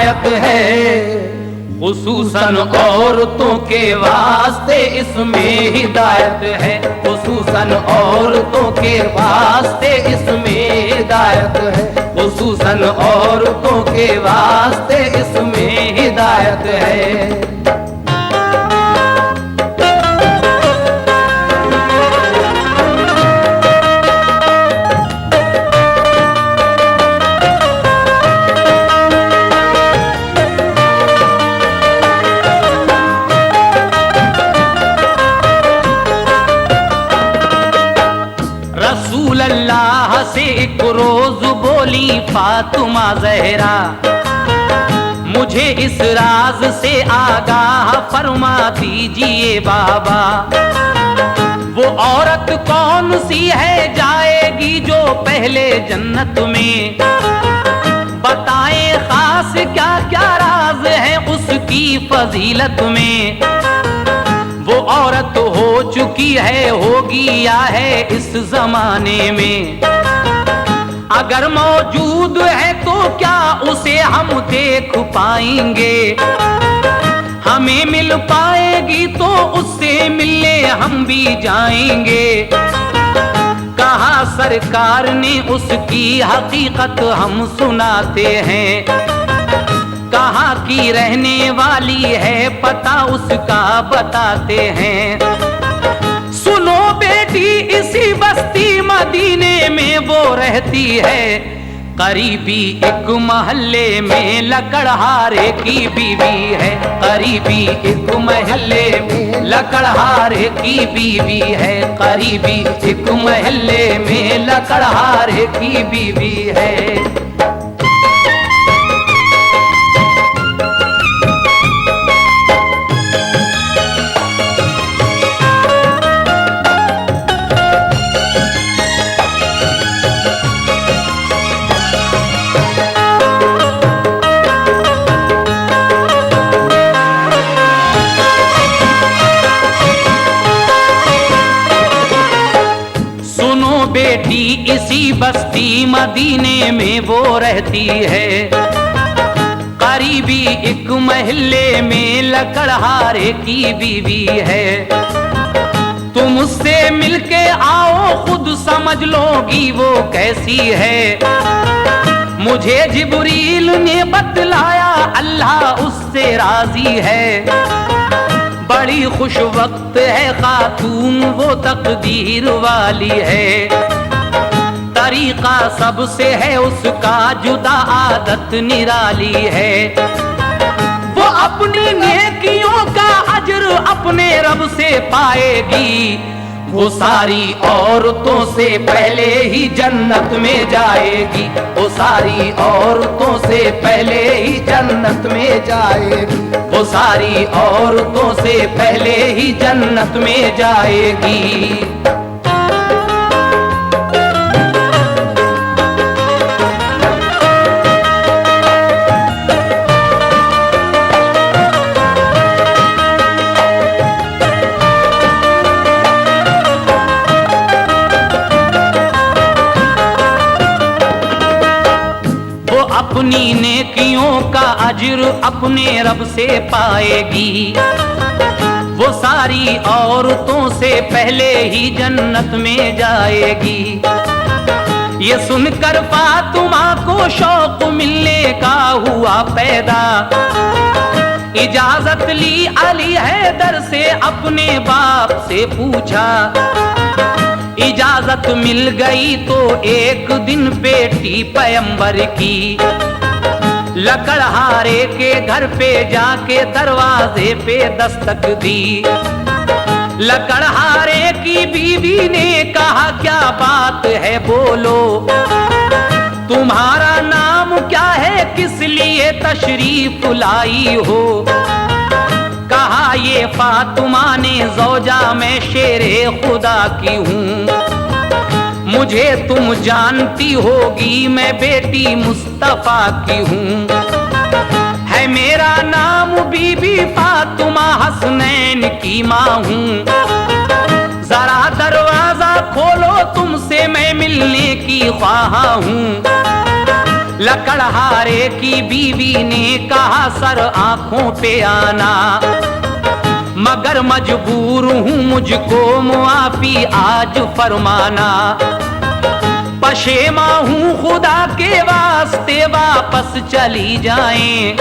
हिदायत है, खुसूसन औरतों के वास्ते इसमें हिदायत है, खुसूसन औरतों के वास्ते इसमें हिदायत है, खुसूसन औरतों के वास्ते इसमें हिदायत है। रसूल अल्लाह से एक रोज बोली फातिमा ज़हरा, मुझे इस राज से आगाह फरमा दीजिए बाबा, वो औरत कौन सी है जाएगी जो पहले जन्नत में, बताएं खास क्या क्या राज है उसकी फजीलत में। वो औरत हो चुकी है, होगी या है इस जमाने में, अगर मौजूद है तो क्या उसे हम देख पाएंगे, हमें मिल पाएगी तो उससे मिलने हम भी जाएंगे। कहा सरकार ने उसकी हकीकत हम सुनाते हैं, कहाँ की रहने वाली है पता उसका बताते हैं। सुनो बेटी इसी बस्ती मदीने में वो रहती है, करीबी एक महल्ले में लकड़हारे की बीवी है, करीबी एक महल्ले में लकड़हारे की बीवी है, करीबी एक महल्ले में लकड़हारे की बीवी है। बेटी इसी बस्ती मदीने में वो रहती है, करीबी एक महल्ले में लकड़हारे की बीवी है। तुम उससे मिलके आओ खुद समझ लोगी वो कैसी है, मुझे जिब्रील ने बतलाया अल्लाह उससे राजी है। बड़ी खुश वक्त है खातून वो तकदीर वाली है, तरीका सबसे है उसका जुदा आदत निराली है। वो अपनी नेकियों का अजर अपने रब से पाएगी, वो सारी औरतों से पहले ही जन्नत में जाएगी, वो सारी औरतों से पहले ही जन्नत में जाएगी, वो सारी औरतों से पहले ही जन्नत में जाएगी। अपनी नेकियों का अजर अपने रब से पाएगी, वो सारी औरतों से पहले ही जन्नत में जाएगी। ये सुनकर फातिमा को शौक मिलने का हुआ पैदा, इजाजत ली अली हैदर से अपने बाप से पूछा, इजाजत मिल गई तो एक दिन बेटी पैगंबर की लकड़हारे के घर पे जाके दरवाजे पे दस्तक दी। लकड़हारे की बीवी ने कहा क्या बात है बोलो, तुम्हारा नाम क्या है किस लिए तशरीफ लाई हो। कहा ये फातिमा ने ज़ौजा मैं शेरे खुदा की हूँ, मुझे तुम जानती होगी मैं बेटी मुस्तफा की हूँ। है मेरा नाम बीबी फातिमा हसनैन की माँ हूँ, जरा दरवाजा खोलो तुमसे मैं मिलने की ख्वाहा हूँ। लकड़हारे की बीवी ने कहा सर आंखों पे आना, मगर मजबूर हूँ मुझको मुआफी आज फरमाना। पशेमा हूँ खुदा के वास्ते वापस चली जाएं,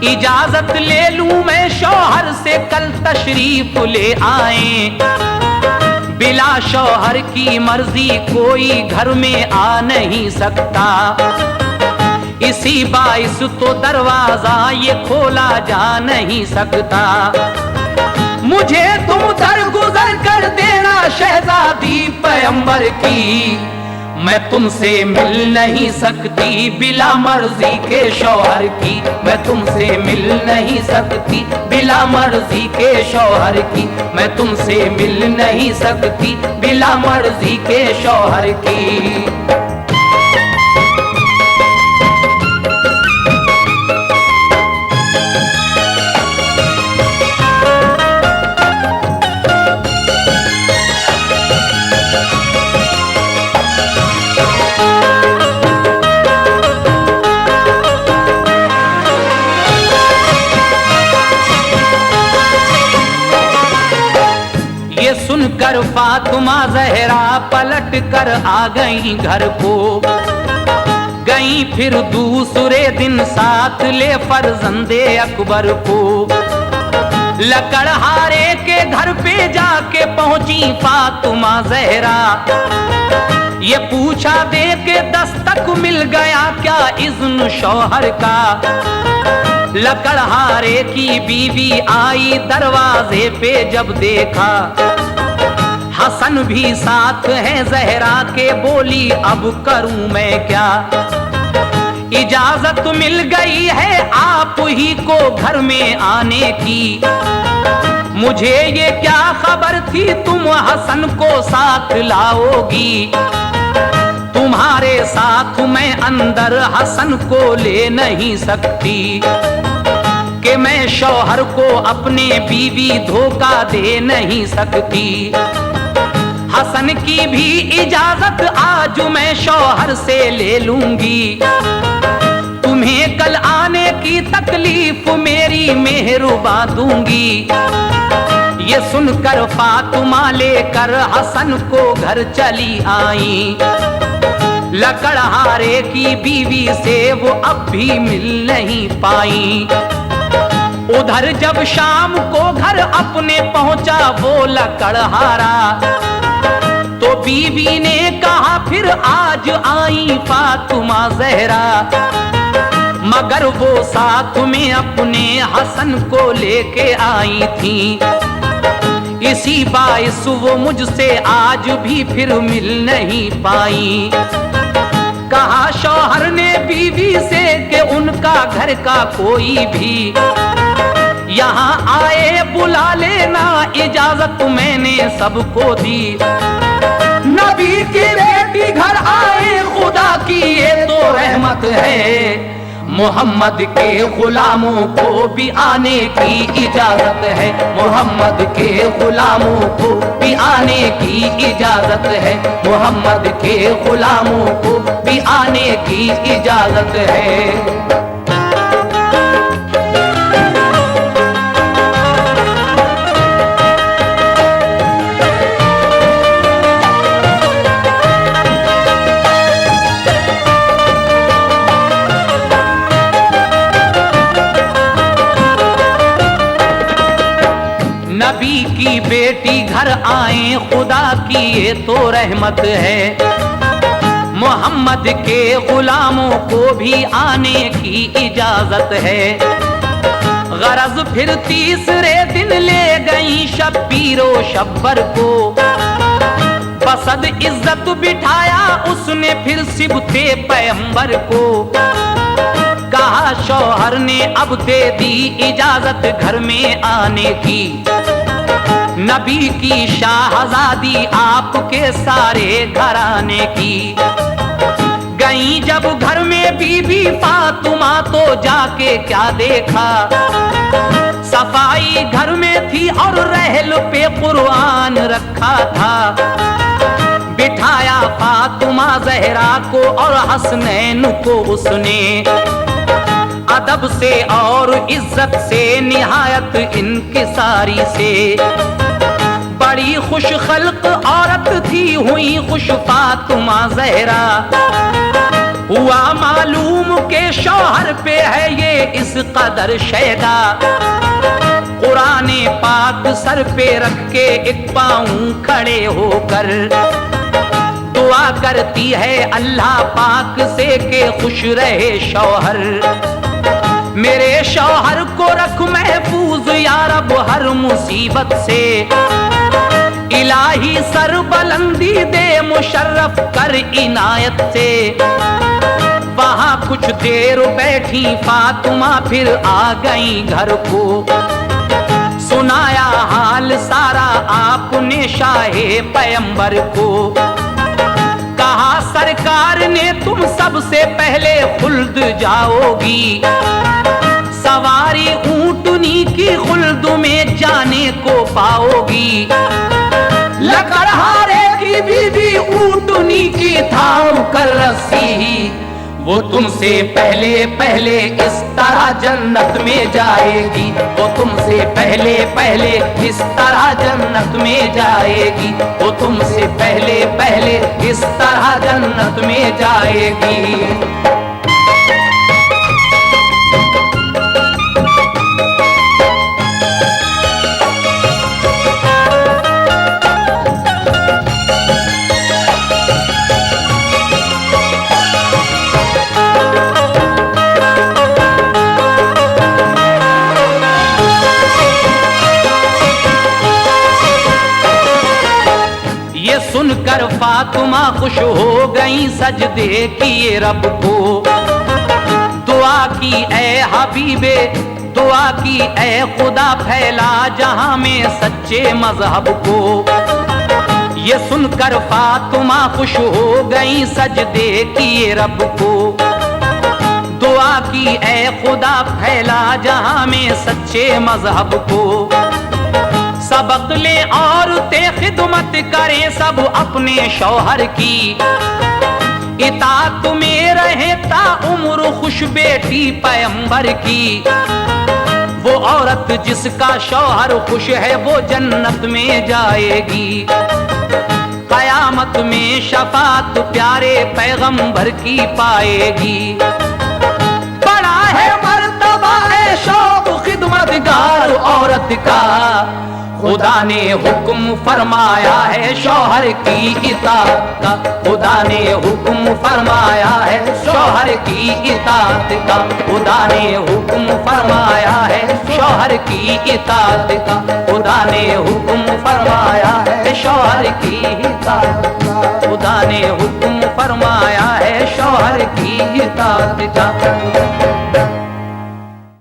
इजाजत ले लूं मैं शौहर से कल तशरीफ ले आएं। बिला शौहर की मर्जी कोई घर में आ नहीं सकता, इसी बाइस तो दरवाजा ये खोला जा नहीं सकता। मुझे तुम दरगुजर कर देना शहजादी पैगंबर की, मैं तुमसे मिल नहीं सकती बिला मर्जी के शौहर की, मैं तुमसे मिल नहीं सकती बिला मर्जी के शौहर की, मैं तुमसे मिल नहीं सकती बिला मर्जी के शौहर की। सुनकर फातिमा ज़हरा पलट कर आ गई घर को, गई फिर दूसरे दिन साथ ले फर्जंदे अकबर को। लकड़हारे के घर पे जाके पहुंची फातिमा ज़हरा, ये पूछा दे के दस्तक मिल गया क्या इज़्न शौहर का। लकड़हारे की बीवी आई दरवाजे पे जब देखा, हसन भी साथ है ज़हरा के, बोली अब करूं मैं क्या। इजाजत मिल गई है आप ही को घर में आने की, मुझे ये क्या खबर थी तुम हसन को साथ लाओगी। तुम्हारे साथ मैं अंदर हसन को ले नहीं सकती, कि मैं शौहर को अपने बीवी धोखा दे नहीं सकती। हसन की भी इजाजत आज मैं शौहर से ले लूंगी, तुम्हें कल आने की तकलीफ मेरी मेहरुबा दूंगी। ये सुनकर फातिमा लेकर हसन को घर चली आई, लकड़हारे की बीवी से वो अब भी मिल नहीं पाई। उधर जब शाम को घर अपने पहुंचा वो लकड़हारा, तो बीवी ने कहा फिर आज आई फातिमा ज़हरा, मगर वो साथ में अपने हसन को लेके आई थी। इसी बाइस वो मुझसे आज भी फिर मिल नहीं पाई। कहा शौहर ने बीवी से कि उनका घर का कोई भी यहाँ आए बुला लेना, इजाजत मैंने सबको दी। नबी की बेटी घर आए खुदा की ये तो रहमत है, मोहम्मद के गुलामों को भी आने की इजाजत है, मोहम्मद के गुलामों को भी आने की इजाजत है, मोहम्मद के गुलामों को भी आने की इजाजत है। नबी की बेटी घर आए खुदा की ये तो रहमत है, मोहम्मद के गुलामों को भी आने की इजाजत है। गरज फिर तीसरे दिन ले गई शब्बीरो शब्बर को, बसद इज्जत बिठाया उसने फिर सिबते पैगंबर को। कहा शौहर ने अब दे दी इजाजत घर में आने की, नबी की शाहजादी आपके सारे घराने की। गई जब घर में बीबी फातिमा तो जाके क्या देखा, सफाई घर में थी और रहल पे कुरान रखा था। बिठाया फातिमा जहरा को और हसनैन को उसने अदब से और इज्जत से निहायत इनकिसारी से बड़ी खुश खल्क औरत थी हुई खुश फातिमा जहरा। हुआ मालूम के शौहर पे है ये इस कदर शैदा। कुराने पाक सर पे रख के एक पाँव खड़े होकर दुआ करती है अल्लाह पाक से के खुश रहे शौहर। मेरे शौहर को रख महफूज या रब हर मुसीबत से। इलाही सर बुलंदी दे मुशर्रफ कर इनायत से। वहां कुछ देर बैठी फातिमा फिर आ गई घर को। सुनाया हाल सारा आपने शाहे पैगंबर को। कहा सरकार ने तुम सबसे पहले खुल्द जाओगी। सवारी ऊंटनी की खुल्द में जाने को पाओगी। लकड़हारे की बीवी ऊंटनी की थाम कर रस्सी। वो तुमसे पहले पहले इस तरह जन्नत में जाएगी। वो तुमसे पहले पहले इस तरह जन्नत में जाएगी। वो तुमसे पहले पहले इस तरह जन्नत में जाएगी। सुनकर फातिमा खुश हो गई सजदे किए रब को। दुआ की ए हबीबे दुआ की ए खुदा फैला जहां में सच्चे मजहब को। ये सुनकर फातिमा खुश हो गई सजदे किए रब को। दुआ की ए खुदा फैला जहां में सच्चे मजहब को। सबक ले औरतें खिदमत करें सब अपने शौहर की। इताअत में रहे ता उम्र खुश बेटी पैगंबर की। वो औरत जिसका शौहर खुश है वो जन्नत में जाएगी। कयामत में शफात प्यारे पैगंबर की पाएगी। बड़ा है मर्तबा है शौक खिदमतगार औरत का। खुदा ने हुक्म फरमाया है शौहर की इताअत का। खुदा ने हुक्म फरमाया है शौहर की इताअत का। खुदा ने हुक्म फरमाया है शौहर की इताअत का। खुदा ने हुक्म फरमाया है शौहर की इताअत का। खुदा ने हुक्म फरमाया है शौहर की इताअत का।